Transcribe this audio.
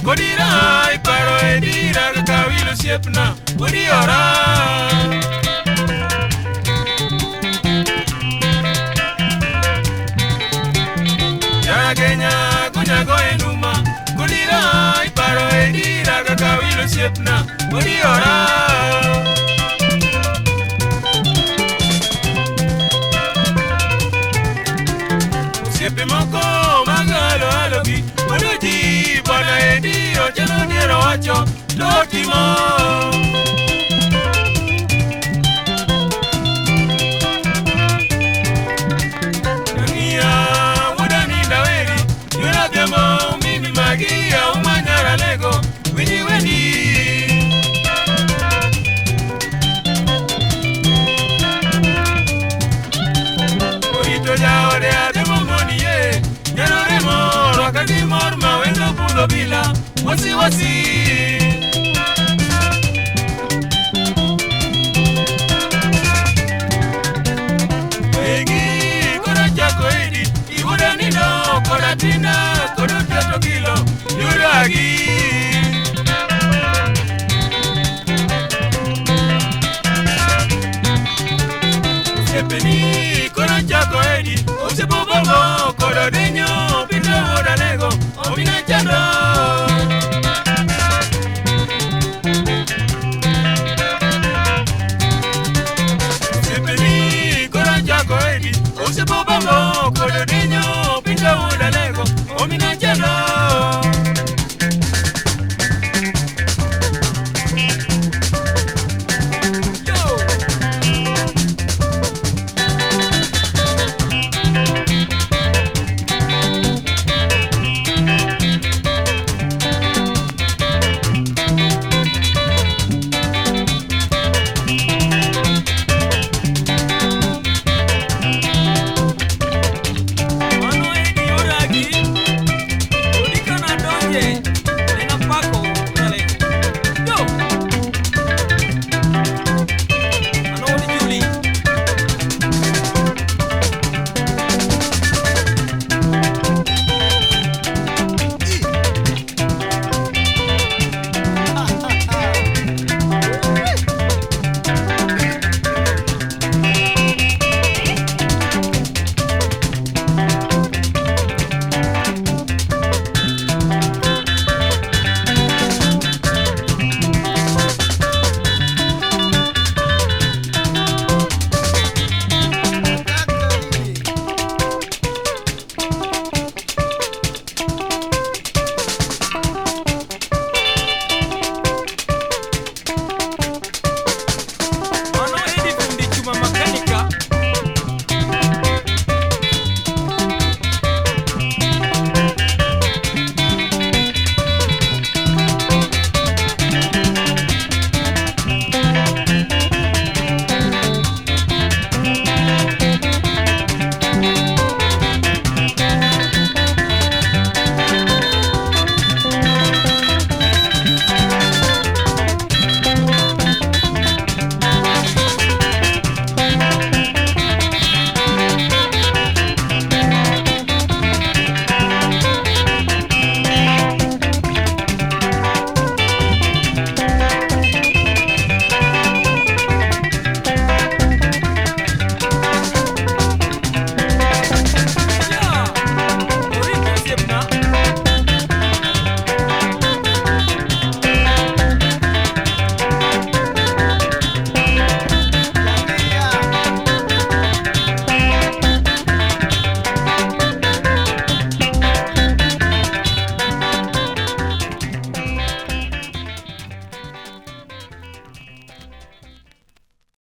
Kodira iparo edira kakawilo siepna Odiora Jara Kenya kunyago enuma Kodira iparo edira kakawilo siepna Odiora Siepe moko magalo alogi Wadoji bana edi Ochelo diero wacho Lotimo Dunia Wadani daweri Yura demo Mimi magia Umanyara lego Winnie weni Oito ya orea demo moni ye Yaroremo Wakati morma Wendo pulo bila Wasi wasi Egi Kora chako edi Iwuda nino Kora tina